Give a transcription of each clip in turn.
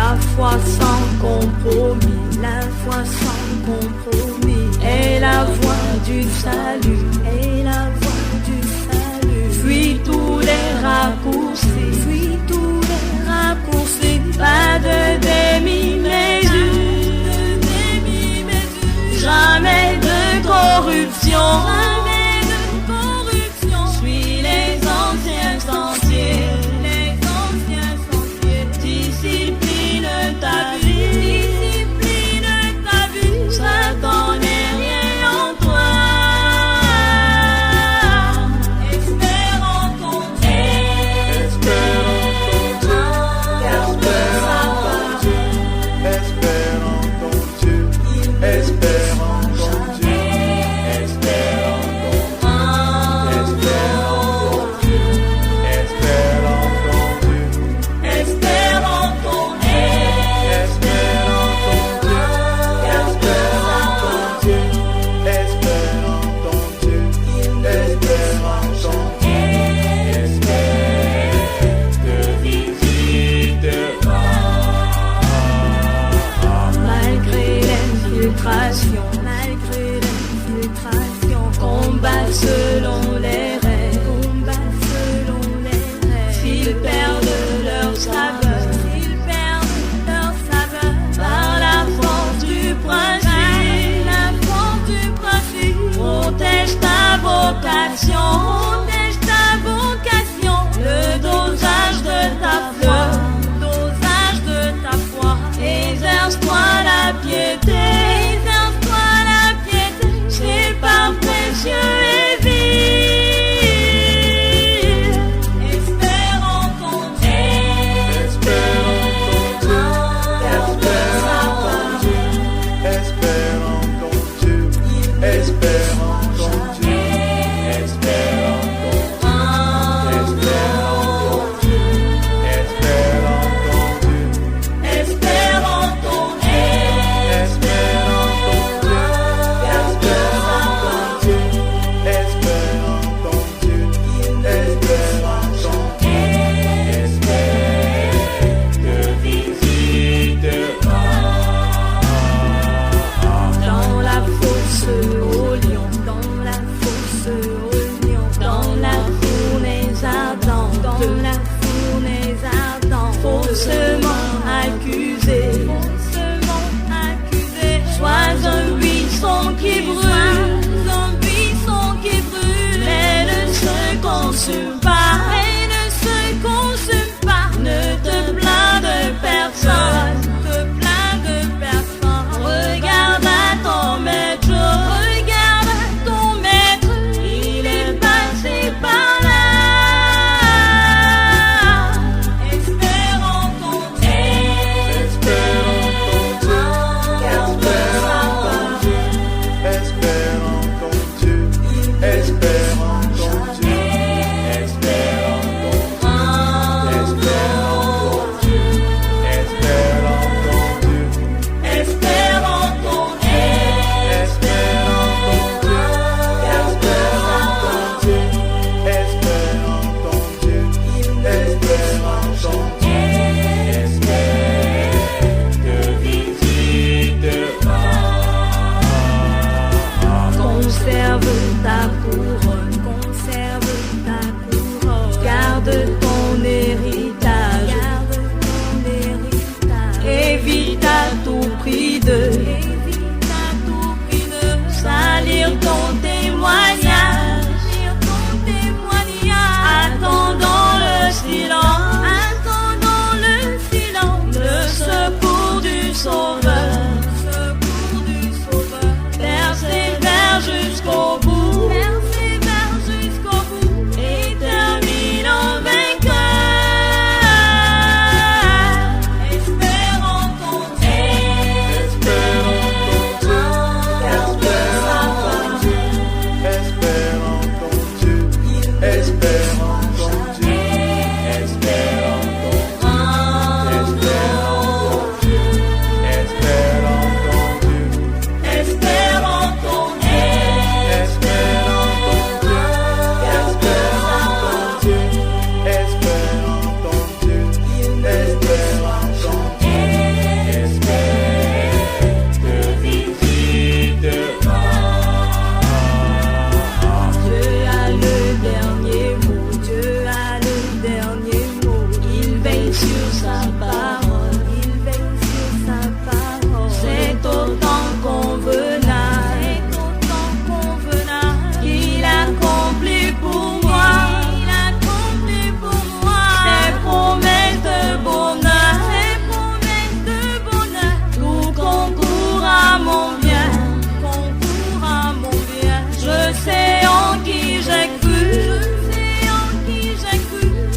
La foi sans compromis, la foi sans compromis est la voie du salut, est la voie du salut. Fuis tous les raccourcis, fuis tous les raccourcis, pas de demi-mesure, jamais de corruption, jamais de corruption. Suis les anciens sentiers, les anciens sentiers. Discipline ta vie, Satan n'est rien en toi. sur sa parole. Il veille sur sa parole. C'est autant convenable. C'est autant convenable. Il accomplit pour moi. Il accomplit pour moi. Ses promesses de bonheur. Ses promesses de bonheur. Tout concourt à mon bien. Concourt à mon bien. Je sais en qui j'ai cru.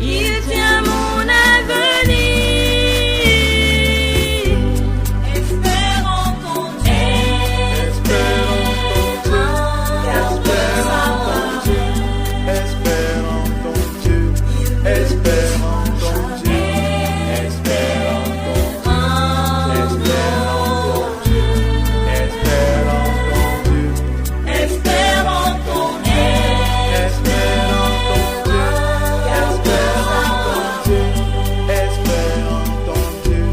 Il tient mon avenir. Espérons ton Dieu. Espérons ton Dieu. Espérons ton Dieu. Espérons ton Dieu. Espérons ton Dieu. Espérons ton Dieu. Espérons ton Dieu.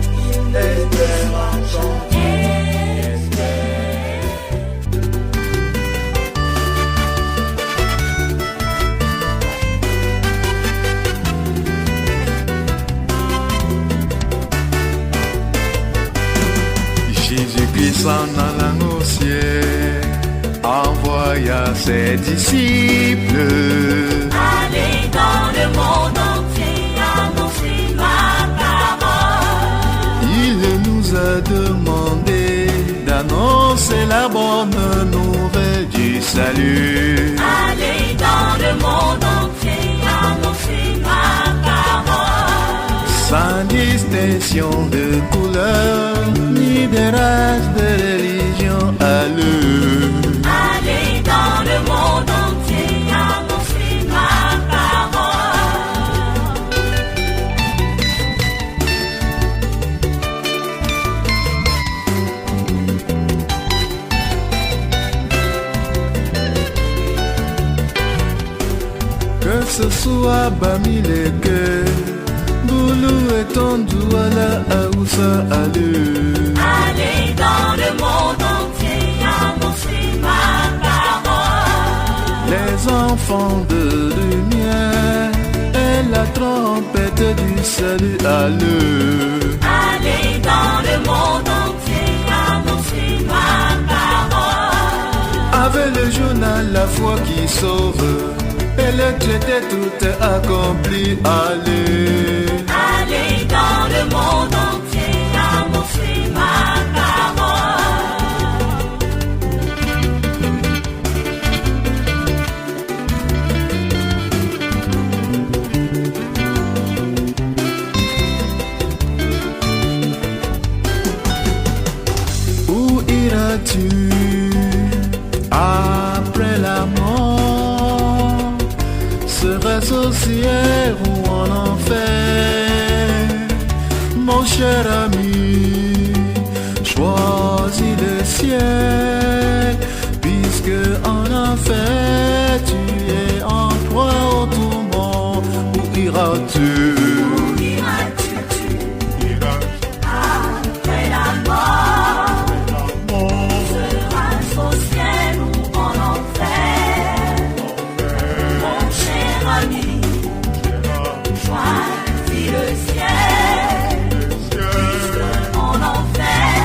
Jésus-Christ s'en allant au ciel, envoya ses disciples. Allez dans le monde entier, annoncer ma parole. Il nous a demandé d'annoncer la bonne nouvelle du salut. Allez dans le monde entier, annoncer ma parole. Sans distinction de couleur, ni de race, de religion, allez. Allez dans le monde entier, annoncer ma parole. Que ce soit parmi les cœurs, Boulou et Tondouala, Aoussa, allez. Allez dans le monde entier, annoncer ma parole. Les enfants de lumière et la trompette du salut, allez. Allez dans le monde entier, annoncer ma parole. Avec le journal La Foi qui sauve, et le traité tout est accompli, allez. Allez dans le monde entier, annoncer ma parole. Où iras-tu après la mort? Serait-ce au ciel ou en enfer? Mon cher ami, choisis le ciel, puisque en enfer tu es en proie au tourment. Où iras-tu? Où iras-tu après la mort? Seras-ce au ciel ou en enfer? Mon cher ami, choisis le ciel, puisque en enfer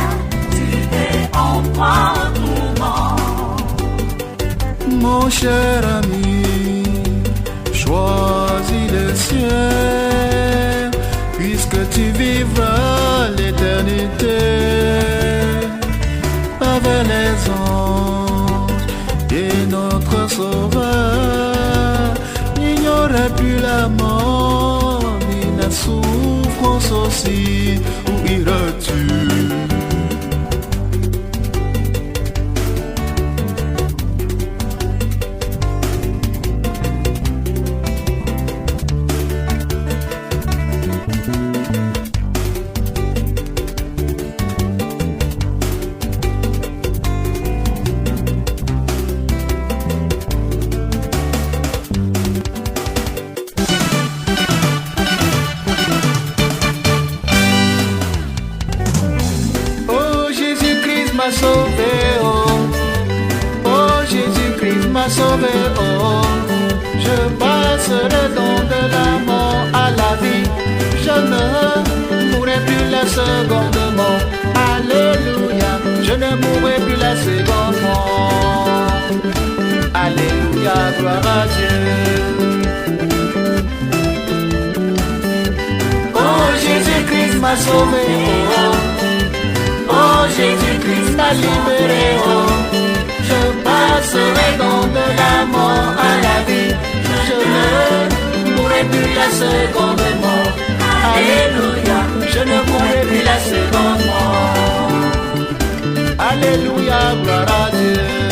tu es en proie au tourment. Mon cher ami, choisis le ciel, puisque tu vivras l'éternité avec les anges et notre Sauveur. Il n'y aurait plus la mort, ni la souffrance aussi. Où iras-tu? m'a sauvé, oh, oh Jésus-Christ m'a sauvé, oh, je passerai donc de la mort à la vie, je ne mourrai plus la seconde mort. Alléluia, je ne mourrai plus la seconde mort. Alléluia, gloire à Dieu. Oh, Jésus-Christ m'a sauvé, oh. Oh, Jésus-Christ m'a libéré, oh. Je passerai donc de la mort à la vie. Je ne mourrai plus la seconde mort. Alléluia, je ne mourrai plus la seconde mort. Alléluia, gloire à Dieu.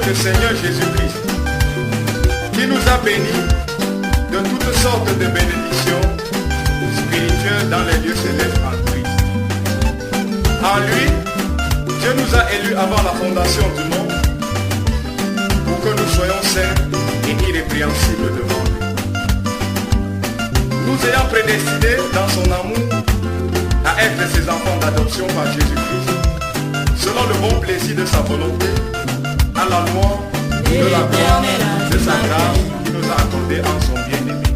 notre Seigneur Jésus-Christ, qui nous a bénis de toutes sortes de bénédictions spirituelles dans les lieux célestes en Christ. En lui, Dieu nous a élus avant la fondation du monde pour que nous soyons saints et irrépréhensibles devant lui. Nous ayant prédestinés dans son amour à être ses enfants d'adoption par Jésus-Christ, selon le bon plaisir de sa volonté, à la loi de la gloire de sa grâce qui nous a accordé en son bien-aimé.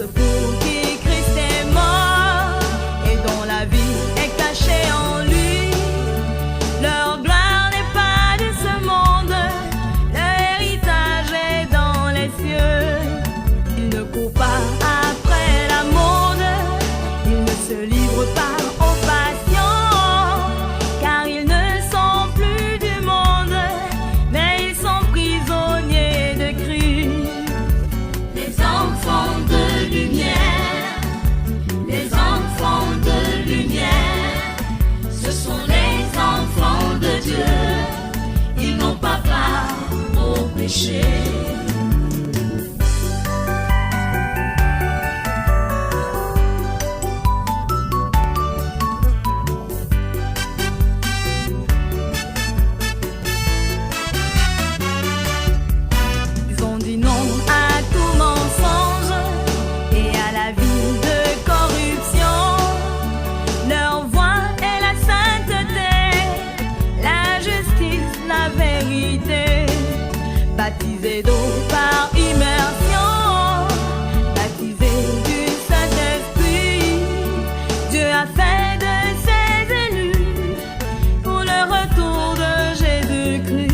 ceux pour qui Christ est mort et dont la vie est cachée en lui. Leur gloire n'est pas de ce monde, leur héritage est dans les cieux. Ils ne courent pas après la mode, ils ne se livrent pas aux passions, car ils ne sont plus du monde, mais ils sont prisonniers de Christ. Les enfants de lumière, les enfants de lumière, ce sont les enfants de Dieu, ils n'ont pas part au péché. Ils ont dit non à tout mensonge et à la vie de corruption. Leur voie est la sainteté, la justice, la vérité. Baptisés d'eau par immersion, baptisés du Saint-Esprit, Dieu a fait de ses élus pour le retour de Jésus-Christ.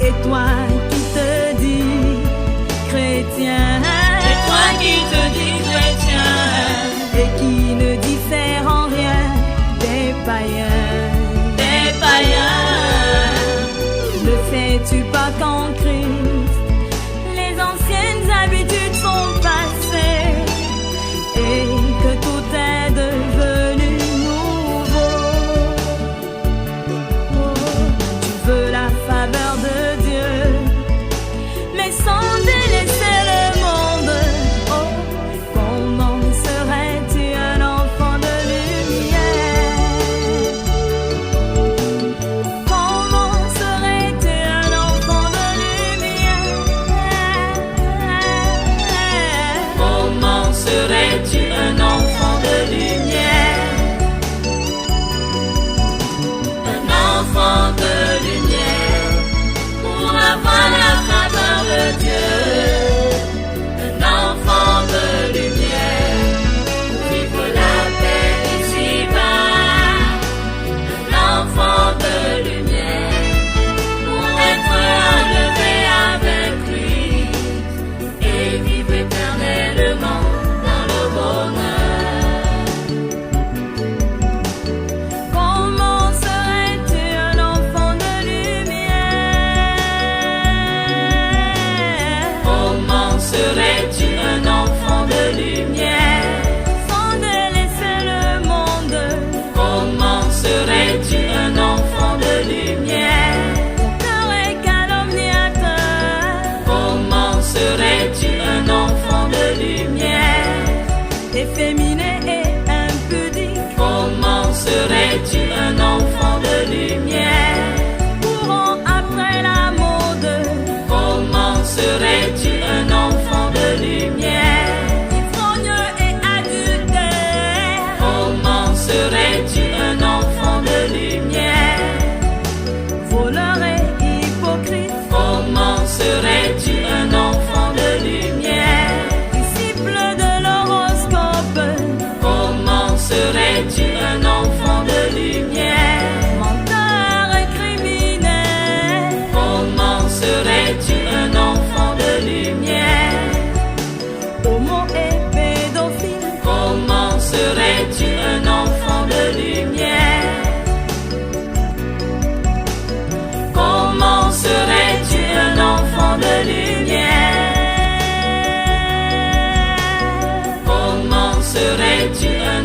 Et toi qui te dis chrétien, Et toi qui te dis chrétien, et qui ne diffère en rien des païens, des païens, ne sais-tu pas qu'en Christ, les anciennes habitudes sont passées et que tout est devenu nouveau? Oh, tu veux la faveur de Dieu, mais sans délaisser le monde. Oh, comment serais-tu un enfant de lumière? Comment serais-tu un enfant de lumière? comment serais-tu un enfant de lumière? Un enfant de lumière, pour avoir la faveur de Dieu. Un enfant de lumière, pour vivre la paix ici-bas. Un enfant de lumière, pour être enlevé avec lui et vivre éternellement dans le bonheur. Comment serais-tu un enfant de lumière? Comment serais-tu un enfant de lumière? Sans délaisser le monde. Comment serais-tu un enfant de lumière? Cœur est calomniateur, Comment serais-tu un enfant de lumière? efféminé et impudique, Comment serais-tu un enfant de lumière? courant après la mode, Comment serais-tu un enfant de lumière? ivrogneux et adultère, Comment serais-tu un enfant de lumière? voleur et hypocrite, Comment serais-tu un enfant de lumière? disciple de l'horoscope, Comment serais-tu un enfant de lumière? menteur et criminel, Comment serais-tu un enfant de lumière? homo et pédophile, Comment serais-tu un enfant de lumière? Comment serais-tu un enfant de lumière? Comment serais-tu un